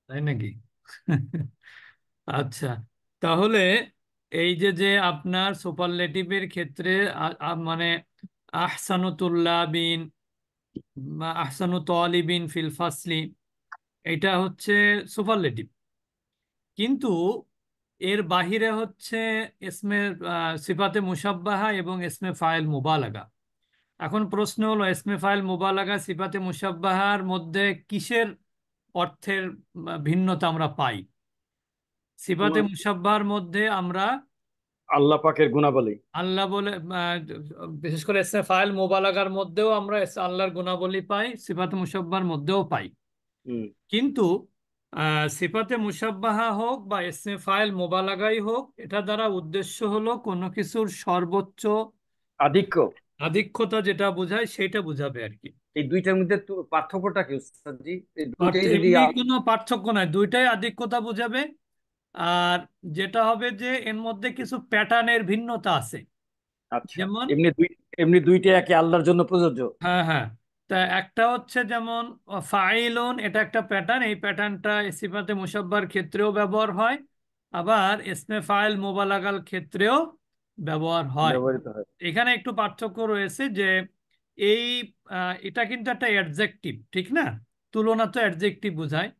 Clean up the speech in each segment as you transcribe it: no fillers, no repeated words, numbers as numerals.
তাই নাকি? আচ্ছা, তাহলে এই যে যে আপনার সুপারলেটিভের ক্ষেত্রে মানে আহসানু তুল্লাবিন বা আহসানু তালিবিন ফিল ফাসলি, এটা হচ্ছে সুপারলেটিভ। কিন্তু এর বাহিরে হচ্ছে ইসমে সিফাতে মুশাব্বাহা এবং ইসমে ফাইল মুবালাগা। এখন প্রশ্ন হলো, ইসমে ফাইল মুবালাগা সিফাতে মুশাব্বাহার মধ্যে কিসের অর্থের ভিন্নতা আমরা পাই? সিফাতে তোমার মুশাব্বাহার মধ্যে আমরা আল্লাহ পাকের গুণাবলী। আল্লাহ বলে বিশেষ করে ইসমে ফাইল মুবালাগার মধ্যেও আমরা আল্লাহর গুণাবলী পাই, সিফাতে মুশাব্বাহার মধ্যেও পাই। হুম। কিন্তু সিফাতে মুশাব্বাহা হোক বা ইসমে ফাইল মুবালাগাই হোক, এটা দ্বারা উদ্দেশ্য হলো কোনো কিছুর সর্বোচ্চ আধিক্য। আধিক্যতা যেটা বোঝায় সেটা বোঝাবে আর কি। এই দুইটার মধ্যে তো পার্থক্যটা কি উস্তাদজি? এই দুইটাই যদি এমনি কোনো পার্থক্য নাই, দুইটাই আধিক্যতা বোঝাবে। আর যেটা হবে যে এর মধ্যে কিছু প্যাটার্নের ভিন্নতা আছে। আচ্ছা, যেমন এমনি দুইটাই একে আল্লাহর জন্য প্রযোজ্য। হ্যাঁ হ্যাঁ, তা একটা হচ্ছে যেমন ফাইলুন, এটা একটা প্যাটার্ন, এই প্যাটার্নটা সিফাতে মুশাব্বার ক্ষেত্রেও ব্যবহার হয়, আবার ইসমে ফাইল মুবালাগাল ক্ষেত্রেও ব্যবহার হয়। ব্যবহৃত হয়। এখানে একটু পার্থক্য রয়েছে যে এই এটা কিন্তু একটা অ্যাডজেক্টিভ, ঠিক না? তুলনা তো অ্যাডজেক্টিভ বোঝায়।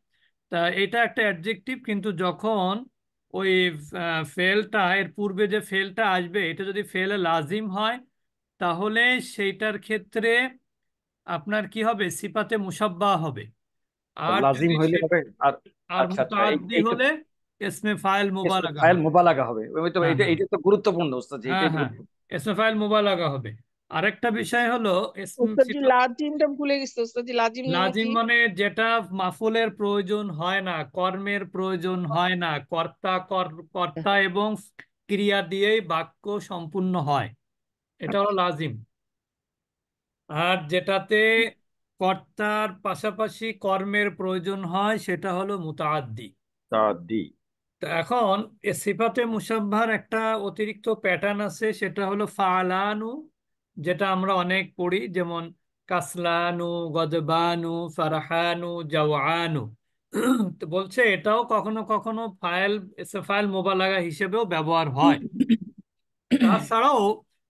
তা এটা একটা অ্যাডজেক্টিভ, কিন্তু যখন ওই ফেলটা এর পূর্বে যে ফেলটা আসবে এটা যদি ফেলে লাজিম হয়, তাহলে সেইটার ক্ষেত্রে আপনার কি হবে? সিফাতে মুশাব্বাহ হবে। আর আর লাজিম যদি হইলে হবে। আর আর আচ্ছা আচ্ছা, মুতাআদ্দি এইটা হলে ইসমে ফাইল মুবালাগা ফাইল হবে। মোবালাগা হবে। ওই তো হ্যাঁ এইটা হ্যাঁ এইটা তো গুরুত্বপূর্ণ উস্তাদজি, হ্যাঁ এটাই হ্যাঁ, গুরুত্বপূর্ণ। ইসমে ফাইল মুবালাগা হবে। আরেকটা বিষয় হলো ওস্তাদজি লাজিমটা ভুলে গেছি, ওস্তাদজি লাজিম মানে লাজিম কি? মানে যেটা মাফুলের প্রয়োজন হয় না, কর্মের প্রয়োজন হয় না, কর্তা এবং ক্রিয়া দিয়েই বাক্য সম্পূর্ণ হয়, এটা হলো লাজিম। আর যেটাতে কর্তার পাশাপাশি কর্মের প্রয়োজন হয় সেটা হলো মুতাআদ্দি। তাদি। তো এখন এ সিফাতে মুসাব্বাহর একটা অতিরিক্ত প্যাটার্ন আছে, সেটা হলো ফালানু, যেটা আমরা অনেক পড়ি, যেমন কাসলানু, গদবানু, ফারহানু, জাওয়ানু। তো বলছে এটাও কখনো কখনো ফাইল মোবালাগা হিসেবেও ব্যবহার হয়। তাছাড়াও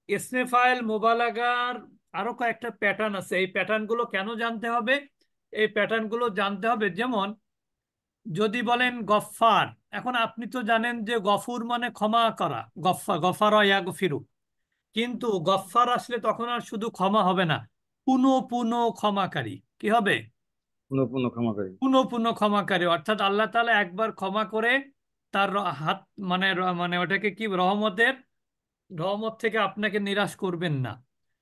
ইসমে ফাইল মোবালাগার আরো কয়েকটা প্যাটার্ন আছে। এই প্যাটার্নগুলো কেন জানতে হবে? এই প্যাটার্নগুলো জানতে হবে, যেমন যদি বলেন গফফার, এখন আপনি তো জানেন যে গফুর মানে ক্ষমা করা, গফার ইয়াগফিরু। কিন্তু গফফার আসলে তখন আর শুধু ক্ষমা হবে না, পুনঃ পুনঃ ক্ষমাকারী। কি হবে? পুনঃ পুনঃ ক্ষমা করি। পুনঃ পুনঃ ক্ষমাকারী, অর্থাৎ আল্লাহ তাআলা একবার ক্ষমা করে তার হাত মানে মানে ওটাকে কি, রহমত থেকে আপনাকে নিরাশ করবেন না,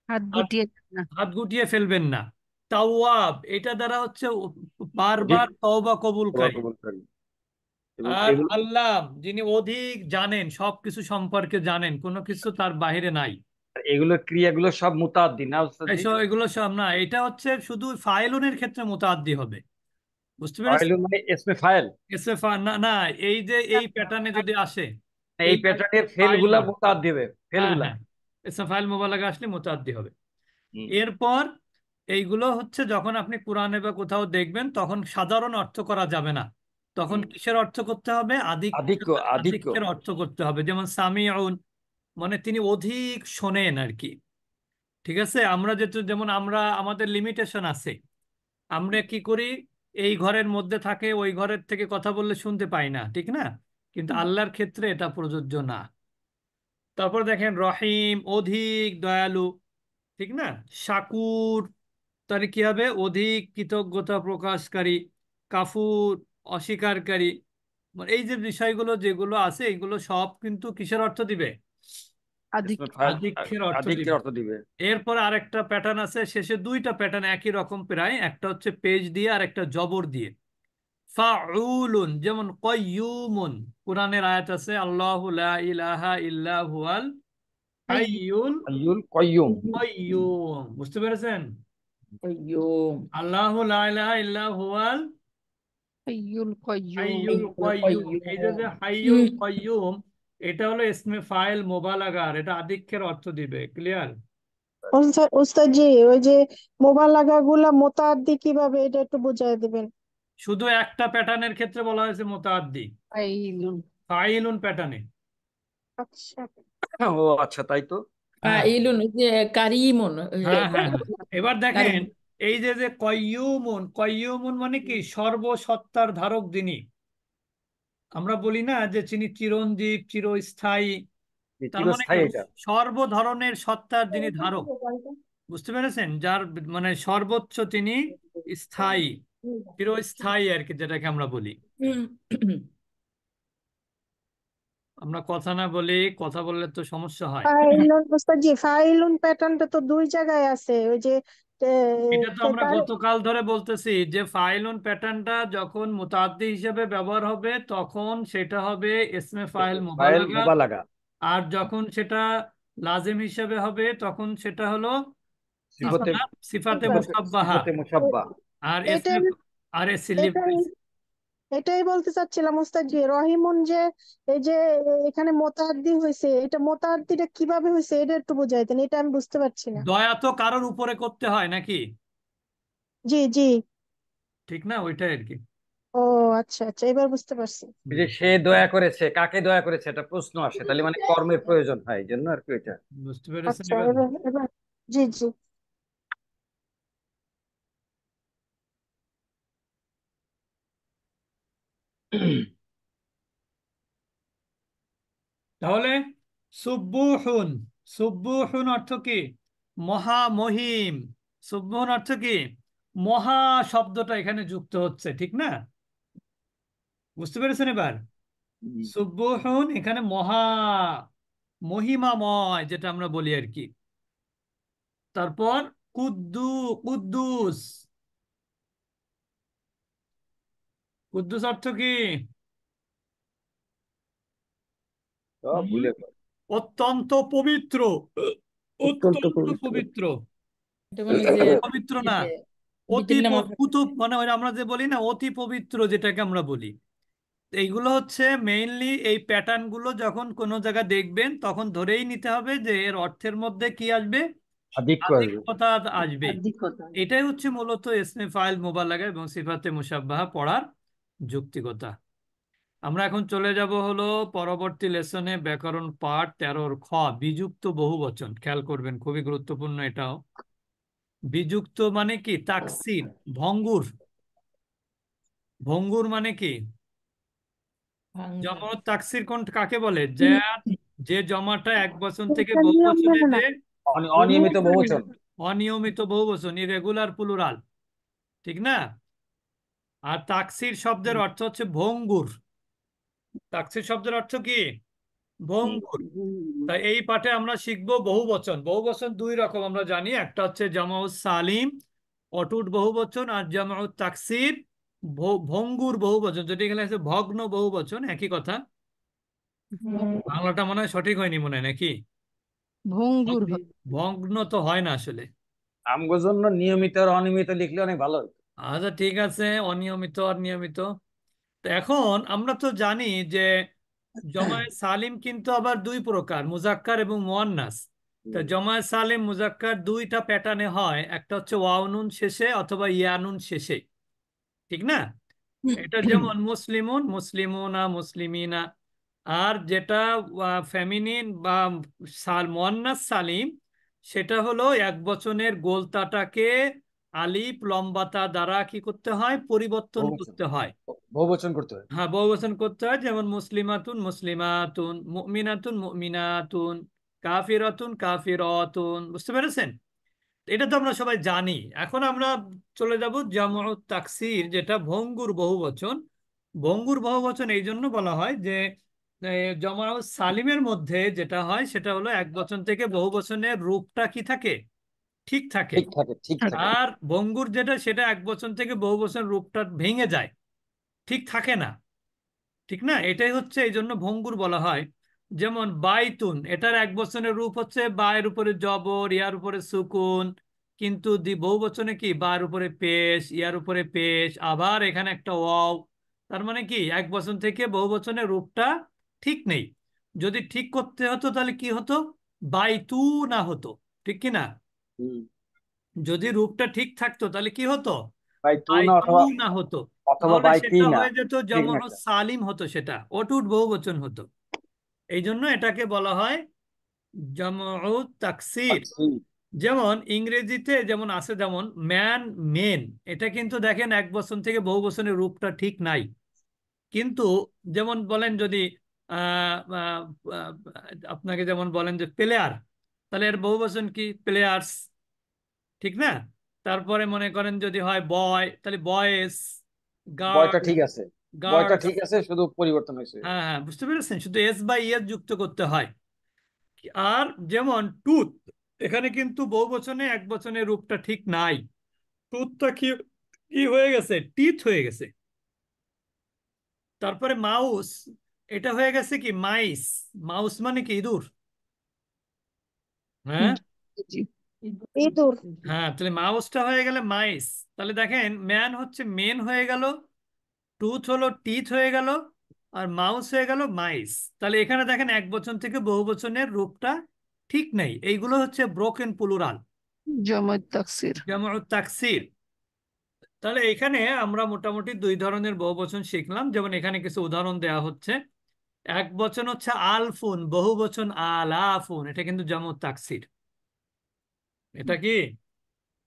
হাত আর গুটিয়ে না। হাত গুটিয়ে ফেলবেন না। তাওয়াব, এটা দ্বারা হচ্ছে অধিক বারবার তওবা ক্ষমা কবুলকারী। কবুলকারী। এবং আর এগুলো আল্লাহ যিনি অধিক জানেন, সবকিছু সম্পর্কে জানেন, কোনো কিছু তার বাইরে নাই। এগুলো ক্রিয়াগুলো সব মুতাআদ্দি না উস্তাদজি? এইসব এগুলো সব না, এটা হচ্ছে শুধু ফাইলুনের ক্ষেত্রে মুতাআদ্দি হবে। বুঝতে পেরেছেন? ফাইলুন মানে ইসমে ফাইল। না না, এই যে এই প্যাটার্নে যদি আসে, এই এই প্যাটার্নের ফাইল ফেলগুলা না, মুতাআদ্দি হবে, হ্যাঁ ফেলগুলা। হ্যাঁ, ইসম ফাইল মোবালাগা আসলে মুতাআদ্দি হবে। হুম। এরপর এইগুলো হচ্ছে যখন আপনি কোরআনে বা কোথাও দেখবেন, তখন সাধারণ অর্থ করা যাবে না, তখন হুম। কিসের অর্থ করতে হবে? আধিক্য আধিক্য। আধিক্যের অর্থ করতে হবে। যেমন সামিউন, মানে তিনি অধিক শোনেন আর কি। ঠিক আছে, আমরা যেমন আমরা আমাদের লিমিটেশন আছে, আমরা কি করি, এই ঘরের মধ্যে থাকে ওই ঘরের থেকে কথা বললে শুনতে পাই না, ঠিক না? কিন্তু আল্লাহর ক্ষেত্রে এটা প্রযোজ্য না। তারপর দেখেন রহিম, অধিক দয়ালু, ঠিক না? শাকুর, তাহলে কি হবে? অধিক কৃতজ্ঞতা প্রকাশকারী। কাফুর, অস্বীকারী। মানে এই যে বিষয়গুলো যেগুলো আছে, এগুলো সব কিন্তু কিসের অর্থ দিবে? আধিক। ইসমে ফাইল আধিক্যের অর্থ আধিক্যের দিবে। অর্থ দিবে। এরপর আরেকটা প্যাটার্ন আছে, শেষে দুইটা প্যাটার্ন একই রকম প্রায়, একটা হচ্ছে পেজ দিয়ে আর একটা জবর দিয়ে। ফাউলুন, যেমন কয়্যুমুন, কোরআনের আয়াত আছে, আল্লাহু লা ইলাহা ইল্লা হুয়াল হাইয়ুল হাইয়ুল কাইয়ুম। কাইয়্যুম। বুঝতে পেরেছেন? কাইয়ুম। আল্লাহু লা ইলাহা ইল্লা হুয়াল হাইয়ুল কাইয়ুম। হাইয়ুল কাইয়্যুম। এই যে যে হাইয়ুল কাইয়্যুম, এটা হলো ইসমে ফাইল মোবালাগার, এটা আধিক্যের অর্থ দিবে। ক্লিয়ার? ওস্তাদজি, ওই যে মোবালাগা গুলা মোতাদ্দি কিভাবে, এটা একটু বুঝাই দিবেন। শুধু একটা প্যাটার্নের ক্ষেত্রে বলা হয়েছে মুতাআদ্দি, ফাইলুন। ফাইলুন প্যাটার্নে। আচ্ছা। ও আচ্ছা, তাই তো। হ্যাঁ ইলুন, ওই যে কারিমুন, হ্যাঁ হ্যাঁ হ্যাঁ। এবার দেখেন, কারিম। এই যে যে কয়্যুমুন, কয়্যুমুন মানে কি? সর্বসত্তার ধারক যিনি। আমরা বলি না যে তিনি চিরঞ্জীব, চিরস্থায়ী। তার মানে কি? চিরস্থায়ী এটা। সর্ব ধরনের সত্তার যিনি ধারক, বুঝতে পেরেছেন? যার মানে সর্বোচ্চ তিনি স্থায়ী, চিরস্থায়ী আর কি, যেটাকে আমরা বলি। আমরা কথা না বলি, কথা বললে তো সমস্যা হয়। ফাইলুন ওস্তাদজি, ফাইলুন প্যাটার্নটা তো দুই জায়গায় আছে, ওই যে এটা তো আমরা তার গতকাল ধরে বলতেছি যে ফাইলুন প্যাটার্নটা যখন মুতাদ্দি হিসেবে ব্যবহার হবে তখন সেটা হবে ইসমে ফাইল ফাইল মুবালাগা। মুবালাগা। আর যখন সেটা লাজিম হিসেবে হবে তখন সেটা হলো সিফতে আপনার সিফাতে সিফতে মুসাব্বাহা। সিফতে মুসাব্বা। আর এটাই ইসমে আর এটাই এটাই বলতে চাচ্ছিলাম ওস্তাদজি, রহিমুন যে এই যে এখানে মোতাদ্দি হয়েছে, এটা মোতাদ্দিটা কিভাবে হয়েছে এটা একটু বুঝাইতেন, এটা আমি বুঝতে পারছি না। দয়া তো কারোর উপরে করতে হয় নাকি? জি জি। ঠিক না? ওইটাই আর কি। ও আচ্ছা আচ্ছা, এবার বুঝতে পারছি। এই যে সে দয়া করেছে, কাকে দয়া করেছে, এটা প্রশ্ন আসে, তাহলে মানে কর্মের প্রয়োজন হয়, এই জন্য আর কি এটা। বুঝতে পেরেছেন আচ্ছা, এবার? এবার এবার জি জি। তাহলে সুব্বুহুন, সুব্বুহুন অর্থ কি? মহামহিম। সুব্বুহুন অর্থ কি? মহা শব্দটা এখানে যুক্ত হচ্ছে, ঠিক না? বুঝতে পেরেছেন এবার? সুব্বুহুন এখানে মহা, মহিমাময় যেটা আমরা বলি আর কি। তারপর কুদ্দুস, কুদ্দুস অর্থ কি? সব হুম? ভুলে গেল। অত্যন্ত পবিত্র, অত্যন্ত অত্যন্ত পবিত্র। পবিত্র। এটা মানে যে শুধু পবিত্র না, ইয়েতে অতি বিকেল নামাজ মানে ওই আমরা যে বলি না অতি পবিত্র, যেটাকে আমরা বলি। এইগুলো হচ্ছে মেইনলি এই প্যাটার্ন গুলো যখন কোনো জায়গায় দেখবেন তখন ধরেই নিতে হবে যে এর অর্থের মধ্যে কি আসবে? আধিক্য আসবে। আধিক্যতা আসবে। আধিক্যতা। এটাই হচ্ছে মূলত ইসমে ফাইল মুবালাগা এবং সিফাতে মুসাব্বাহা পড়ার যৌক্তিকতা। আমরা এখন চলে যাব হলো পরবর্তী লেসনে, ব্যাকরণ পাঠ 13-র খ, বিযুক্ত বহুবচন। খেয়াল করবেন, খুবই গুরুত্বপূর্ণ এটাও। বিযুক্ত মানে কি? তাকসির, ভঙ্গুর। ভঙ্গুর মানে কি? ভাঙ্গা। জমা ও তাকসির কোন কাকে বলে? যে যে জমাটা এক বচন থেকে এটা বহু নিয়ম বচনে জানে না। যে অনিয়মিত বহুবচন। অনিয়মিত বহু বচন, ইরেগুলার প্লুরাল, ঠিক না? আর তাকসির শব্দের অর্থ হচ্ছে ভঙ্গুর। তাকসির শব্দের অর্থ কি? ভঙ্গুর। তাই এই পাঠে আমরা শিখবো বহু বচন। বহু বচন দুই রকম আমরা জানি, একটা হচ্ছে জামাউস সালিম, অটুট বহু বচন, আর জামাউত তাকসির, ভঙ্গুর বহু বচন, যেটা এখানে আছে ভগ্ন বহু বচন, একই কথা। বাংলাটা মনে হয় সঠিক হয়নি, মনে হয় নাকি? ভঙ্গুর হয়। ভগ্ন তো হয় না আসলে। আমগো জন্য নিয়মিত আর অনিয়মিত লিখলে অনেক ভালো হতো। আচ্ছা ঠিক আছে, অনিয়মিত আর নিয়মিত। তো এখন আমরা তো জানি যে জমায়ে সালিম কিন্তু আবার দুই প্রকার, মুজাক্কার এবং মুয়ান্নাস। তো জমায়ে সালিম মুজাক্কার দুইটা প্যাটার্নে হয়, একটা হচ্ছে ওয়াও নুন শেষে অথবা ইয়া নুন শেষে, ঠিক না? এটা যেমন মুসলিমুন, মুসলিমুনা, মুসলিমিনা। আর যেটা ফেমিনিন বা মুয়ান্নাস সালিম, সেটা হলো এক বচনের গোলতাটাকে আলিফ লম্বাতা দ্বারা কি করতে হয়? পরিবর্তন বহুবচন, করতে হয়। বহুবচন করতে হয়। হ্যাঁ, বহুবচন করতে হয়। যেমন মুসলিমাতুন মুসলিমাতুন, মুমিনাতুন মুমিনাতুন, কাফিরাতুন কাফিরাতুন। বুঝতে পেরেছেন? এটা তো আমরা সবাই জানি। এখন আমরা চলে যাব জামউত তাকসির, যেটা ভঙ্গুর বহুবচন। ভঙ্গুর বহুবচন এই জন্য বলা হয় যে জামাউত সালিমের মধ্যে যেটা হয় সেটা হলো এক বচন থেকে বহু বচনের রূপটা কি থাকে? ঠিক থাকে। ঠিক থাকে, ঠিক থাকে। আর ভঙ্গুর যেটা, সেটা এক বচন থেকে বহু বচন রূপটা ভেঙে যায়, ঠিক থাকে না, ঠিক না? এটাই হচ্ছে এই জন্য ভঙ্গুর বলা হয়। যেমন বাইতুন, এটার এক বচনের রূপ হচ্ছে বায়ের উপরে জবর, ইয়ার উপরে সুকুন, কিন্তু বহু বচনে কি? বায়ের উপরে পেশ, ইয়ার উপরে পেশ, আবার এখানে একটা ওয়াও। তার মানে কি এক বচন থেকে বহু বচনের রূপটা ঠিক নেই। যদি ঠিক করতে হতো তাহলে কি হতো? বাইতু না হতো, ঠিক কি না? হুম। যদি রূপটা ঠিক থাকতো তাহলে কি হতো? ভাই তু না বাইতু অথবা না হতো। অথবা তাহলে বাই সেটা কিনা, হয়ে যেত এরকম যেমন একটা। সালিম হতো, সেটা অটুট বহুবচন হতো। এই জন্য এটাকে বলা হয় জামউ তাকসির। আচ্ছা। যেমন ইংরেজিতে যেমন আছে, যেমন ম্যান, মেন, এটা কিন্তু দেখেন এক বচন থেকে বহু বচনের রূপটা ঠিক নাই। কিন্তু যেমন বলেন যদি আহ, আহ, আহ, আপনাকে যেমন বলেন যে প্লেয়ার, তাহলে এর বহু বচন কি? প্লেয়ার্স, ঠিক না? তারপরে মনে করেন যদি হয় বয়, তাহলে বয়েস, বয়টা গার্ল, ঠিক আছে, বয়টা গার্লস। ঠিক আছে, শুধু পরিবর্তন হয়েছে। হ্যাঁ হ্যাঁ, বুঝতে পেরেছেন, শুধু এস বাই এস যুক্ত করতে হয়। আর যেমন টুথ, এখানে কিন্তু বহু বচনে এক বচনের রূপটা ঠিক নাই। টুথটা কি কি হয়ে গেছে? টিথ হয়ে গেছে। তারপরে মাউস, এটা হয়ে গেছে কি? মাইস। মাউস মানে কি? ইঁদুর। হ্যাঁ জি। ইঁদুর। হ্যাঁ, তাহলে মাউসটা হয়ে গেলে মাইস। তাহলে দেখেন ম্যান হচ্ছে মেন হয়ে গেল, টুথ হলো টিথ হয়ে গেল, আর মাউস হয়ে গেল মাইস। তাহলে এখানে দেখেন এক বচন থেকে বহু বচনের রূপটা ঠিক নেই। এইগুলো হচ্ছে ব্রোকেন প্লুরাল, জামাত তাকসির। যেমন তাকসির। তাহলে এখানে আমরা মোটামুটি দুই ধরনের বহুবচন শিখলাম। যেমন এখানে কিছু উদাহরণ দেওয়া হচ্ছে। এক বচন হচ্ছে আলফুন, বহু বচন আলাফুন, এটা কিন্তু জামু তাকসির। এটা কি?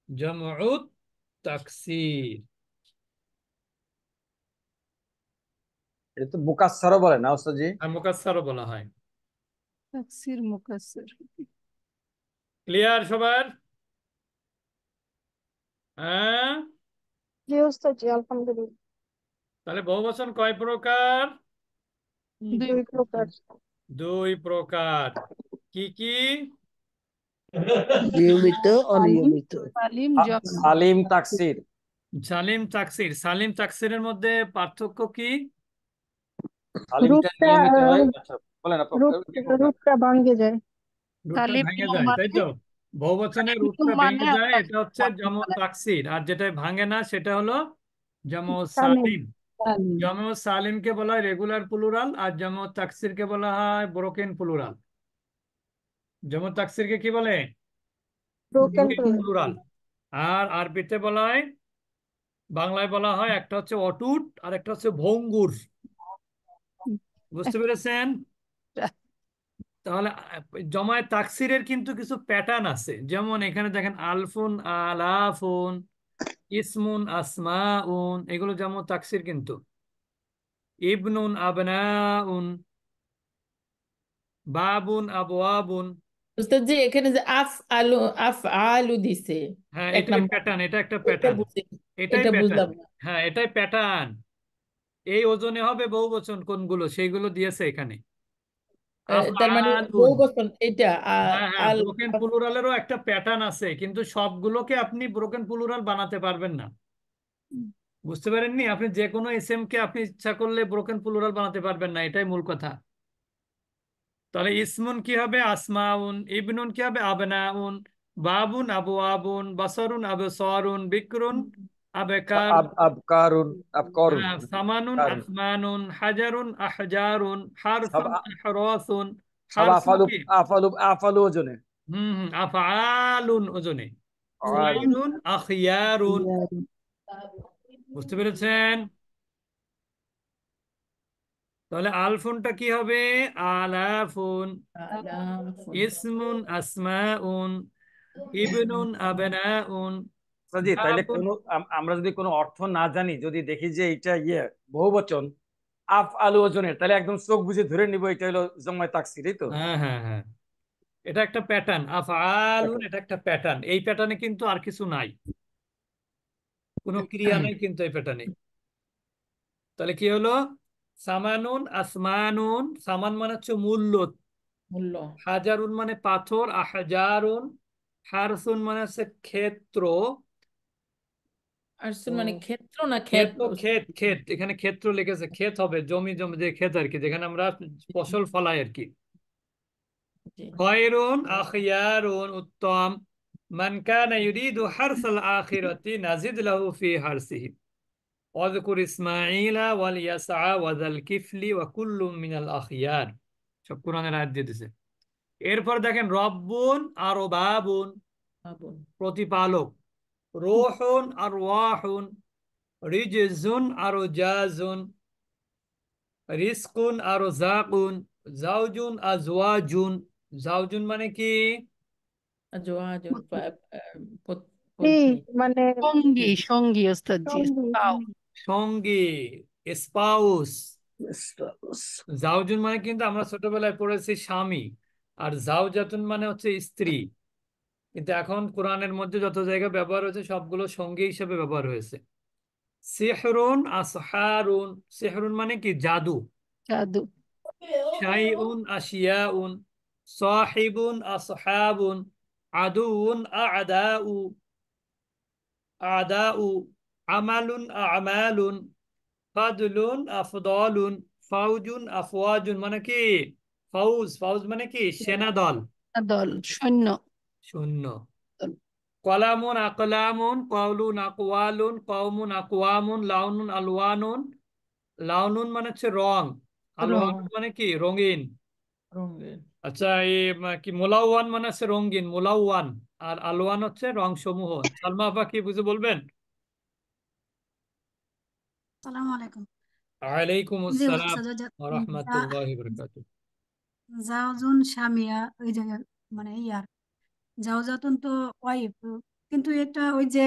জামউ তাকসির। এটা তো মুকাসসারও বলে না ওস্তাদ জি? আর মুকাসসারও বলা হয়। তাকসির মুকাসসির। ক্লিয়ার সবার? হ্যাঁ। জি ওস্তাদ জি, আলহামদুলিল্লাহ। তাহলে বহুবচন কয় প্রকার? দুই দুই প্রকার। দুই প্রকার। কি কি? নিয়মিত, সালিম, অনিয়মিত। সালিম জামা। সালিম তাকসির। সালিম তাকসির। সালিম তাকসিরের মধ্যে পার্থক্য কি? সালিমটা রূপটা নিয়মিত হয়। আচ্ছা, বলেন আপু, রূপ কি বলবেন? রূপটা ভাঙ্গে যায়। রুটটা সালিম ভেঙে নিয়ম যায়, তাই মানে, তো? বহুবচনের রুটটা নিয়ম মানে ভেঙে যায়, আপনার এটা হচ্ছে জামু মানে তাকসির। আর যেটা ভাঙে না সেটা হলো জামু সালিম। সালিম। সালিম। জামু সালিমকে বলা হয় রেগুলার প্লুরাল, আর জামু তাকসিরকে বলা হয় ব্রোকেন প্লুরাল। জামু তাকসিরকে কি বলে? Broken broken plural. আর আরবিতে বলা হয়, বাংলায় বলা হয়, একটা হচ্ছে অটুট আর একটা হচ্ছে ভঙ্গুর। বুঝতে পেরেছেন? তাহলে জমায় তাকসিরের কিন্তু কিছু প্যাটার্ন আছে। যেমন এখানে দেখেন আলফুন, আলাফুন, ইসমুন, আসমাউন, এগুলো যেমন তাকসির কিন্তু। ইবনুন, আবনাউন, বাবুন, আবওয়াবুন। উস্তাদ জি, এখানে যে আফ আলু দিছে হ্যাঁ, এক এটাই নাম্বার, প্যাটার্ন, এটা একটা এটা প্যাটার্ন। বুঝি, এটাই এটা প্যাটার্ন। বুঝলাম না। হ্যাঁ, এটাই প্যাটার্ন। এই ওজনে হবে বহু বচন কোনগুলো সেইগুলো দিয়েছে এখানে। তার মানে আফআলুন। বহু বচন এটা হ্যাঁ হ্যাঁ, আল ব্রোকেন প্লুরালেরও একটা প্যাটার্ন আছে, কিন্তু সবগুলোকে আপনি ব্রোকেন প্লুরাল বানাতে পারবেন না। বুঝতে পারেননি? আপনি যে কোনো এসএম কে আপনি ইচ্ছা করলে ব্রোকেন প্লুরাল বানাতে পারবেন না, এটাই মূল কথা। তাহলে ইসমুন কি হবে? আসমাউন। ইবনুন কি হবে? আবনাউন। বাবুন আবওয়াবুন। বাসরুন আবসারুন। বিকরুন আবেকার। আবকারুন, আবকারুন, সামানুন কারুন। আসমানুন। হাজারুন আহজারুন। সব হারসুন আহরাসুন। সব হারসুন আফালু, কি? আফালু, আফালু ওজনে। আফআলুন ওজনে। আর খুয়াইরুন আখিয়ারুন। বুঝতে পেরেছেন? তাহলে আলফুনটা কি হবে? আলাফুন। আলাফুন। ইসমুন আসমাউন। ইবনুন আবনাউন। জি, তাইলে বাবুন। কোনো আমরা যদি কোনো অর্থ না জানি, যদি দেখি যে এটা বহুবচন আফ আলু ওজনের, তাহলে একদম চোখ বুজে ধরে নিব এটা হলো জমায় তাকসির, এই তো। হ্যাঁ হ্যাঁ হ্যাঁ, এটা একটা প্যাটার্ন। আফআলুন, এটা একটা প্যাটার্ন। এই প্যাটার্নে কিন্তু আর কিছু নাই, কোনো ক্রিয়া নাই কিন্তু এই প্যাটার্নে। তাহলে কি হলো? সামানুন আসমানুন। সামান মানে হচ্ছে মূল্য। মূল্য। হাজারুন মানে পাথর। আহজারুন। হারসুন মানে হচ্ছে ক্ষেত্র। আরসুন তো মানে ক্ষেত্র না ক্ষেত? ক্ষেত, ক্ষেত, ক্ষেত, এখানে ক্ষেত্র লিখেছে। ক্ষেত হবে জমি, জমি যে ক্ষেত আর কি, যেখানে আমরা ফসল ফলাই আর কি। জি। খয়রুন আখিয়ারুন, উত্তম। মান কানা ইউরিদু হারসাল আখিরাতি নাজিদ লাহু ফি হারসিহি। ওয়াযকুর ইসমাঈলা ওয়াল ইয়াসআ ওয়া যাল কিফলি ওয়া কুল্লুম মিনাল আখিয়ার। সব কোরআনের আয়াত দিয়ে দিছে। এরপর দেখেন রব্বুন আর বাবুন, বাবুন। প্রতিপালক। রূহুন আর ওয়াহুন। রিজজুন আর জাজুন, রিজকুন আর জাকুন, জাওজুন আজওয়াজুন। জাওজুন মানে কি? আজওয়াজুন এই পত্নী। মানে সঙ্গী সঙ্গী ওস্তাদজি, সঙ্গী সঙ্গী, স্পাউস। জাওজুন মানে কিন্তু আমরা ছোটবেলায় পড়েছি স্বামী, আর জাওজাতুন মানে হচ্ছে স্ত্রী। কিন্তু এখন কোরআনের মধ্যে যত জায়গায় ব্যবহার হয়েছে সবগুলো সঙ্গী হিসেবে ব্যবহার হয়েছে। সিহরুন আসহারুন, সিহরুন মানে কি? জাদু। জাদু। শাইউন আশিয়াউন, সাহিবুন আসহাবুন, আদুউন আদাউ, আদাউ, আমালুন আমালুন, ফাদলুন আফদালুন, ফাউজুন আফওয়াজুন। মানে কি? ফাউজ, ফাউজ মানে কি? সেনা দল, দল, সৈন্য। সৈন্য। দল। কলামুন আকলামুন, কওলুন আকওয়ালুন, কওমুন আকওয়ামুন, লাউনুন আলওয়ানুন। লাউনুন মানে হচ্ছে রং, রং। আলওয়ানুন মানে কি? রঙিন। রঙিন। আচ্ছা, এই কি মোলাওয়ান মানে হচ্ছে রঙিন, মোলাওয়ান। আর আলওয়ান হচ্ছে রং সমূহ। সালমা আপা কি বুঝে বলবেন? আসসালামু আলাইকুম। আলাইকুম জি আসসালাম উস্তাদ, ওয়া রাহমাতুল্লাহি ওয়া বারাকাতুহু। জাওজুন স্বামীয়া ওই জায়গায় মানে ইয়ার জাওজাতুন তো ওয়াইফ, কিন্তু এটা ওই যে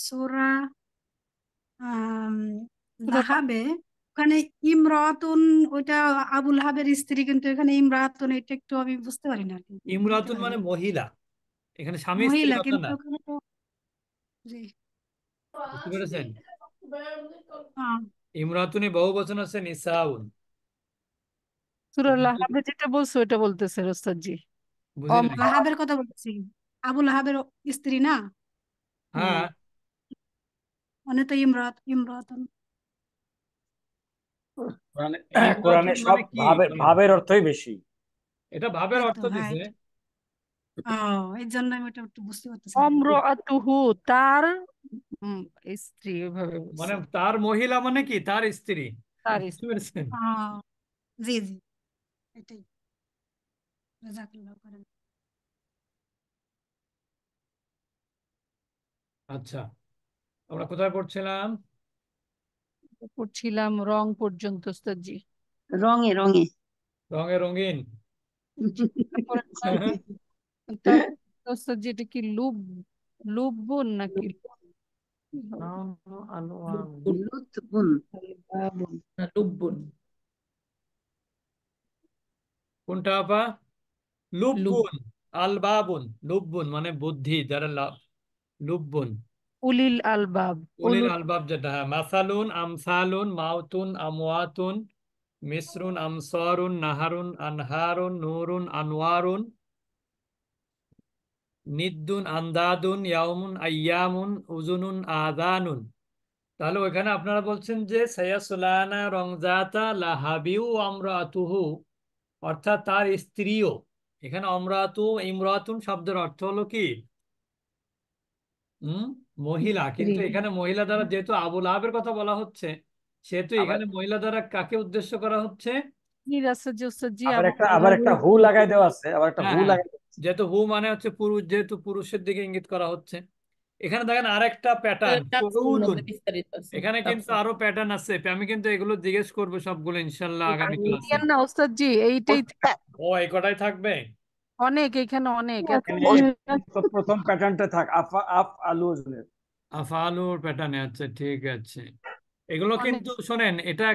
সূরা আম, লাহাবে ওখানে ইমরাতুন, ওইটা আবুল হাবের স্ত্রী, কিন্তু এখানে ইমরাতুন এটা একটু আমি বুঝতে পারি না আর কি, বলতে ইমরাতুন মানে পারবেন? মহিলা, এখানে স্বামী স্ত্রী মহিলা, কথা কিন্তু না। ওখানে তো জি বুঝতে পেরেছেন? হ্যাঁ, ইমরাতুনি বহু বচন আছে নিসাউন। সূরা লাহাবে যেটা বলছো ওটা বলতেছে ওস্তাদজি। বুঝি নাই। লাহাবের কথা বলছি, আবুল হাবের স্ত্রী না, হ্যাঁ, মানে তো ইমরাতুন। কোরআনে ইমরাতুন সব মানে কি? ভাবের অর্থই বেশি। এটা ভাবের এই অর্থ তো দিছে। হ্যাঁ, এই জন্য আমি ওটা একটু বুঝতে পারতেছি না। অমরাতুহু, তার স্ত্রী, এভাবে মানে বলছে। তার মহিলা মানে কি? তার স্ত্রী। তার বুঝতে স্ত্রী। পেরেছেন? আহ, জি জি, এটাই। জাযাকাল্লাহু খাইরান। আচ্ছা, আমরা কোথায় পড়ছিলাম? পড়ছিলাম রং পর্যন্ত ওস্তাদজি। রঙে রঙে রঙে রঙিন। তারপরে তারপর ওস্তাদজি এটা কি লুব্বুন নাকি? আলওয়ান। লুৎফুন। বাবুন না লুব্বুন। কোনটা আপা? লুব লুব্বুন, আলবাবুন। লুব্বুন মানে বুদ্ধি, যারা লুব্বুন। উলিল আলবাব, উলিল আলবাব যেটা, হ্যাঁ। মাসালুন আমসালুন, মাউতুন আমওয়াতুন, মিসরুন আমসারুন, নাহারুন আনহারুন, নূরুন আনওয়ারুন, নিদ্দুন আন্দাদুন, ইয়াউমুন আইয়ামুন, উজুনুন আযানুন। তাহলে ওইখানে আপনারা বলছেন যে সায়াসলানা রংজাতা লাহাবিউ আমরাতুহু, অর্থাৎ তার স্ত্রীও। এখানে অমরাতু ইমরাতুন শব্দের অর্থ হলো কি? হুম, মহিলা। স্ত্রী। কিন্তু এখানে মহিলা দ্বারা যেহেতু আবুল আহাবের কথা বলা হচ্ছে, সেহেতু আবার এখানে মহিলা দ্বারা কাকে উদ্দেশ্য করা হচ্ছে? আছে যে ওস্তাদজি আবার আবু একটা আবার একটা হু লাগাই দেওয়া আছে, আবার একটা হ্যাঁ, হু হ্যাঁ। লাগাই দেওয়া আছে। যেহেতু হু মানে হচ্ছে পুরুষ, যেহেতু পুরুষের দিকে ইঙ্গিত করা হচ্ছে। এখানে দেখেন আরেকটা প্যাটার্ন, তাফসীরের কুউলুন। মধ্যে বিস্তারিত আছে। এখানে কিন্তু তাফসীর। আরো প্যাটার্ন আছে, আমি কিন্তু এগুলো জিজ্ঞেস করবো সবগুলো ইনশাল্লাহ আগামী ক্লাসে। না ওস্তাদজি, এইটাই ও, এই কটাই থাকবে। অনেক, এখানে অনেক এত। এখানে প্রথম প্যাটার্নটা থাক আফ আলু ওজনের। আফআলুর প্যাটার্নে। আচ্ছা, ঠিক আছে। এগুলো অনেক। কিন্তু শোনেন, এটা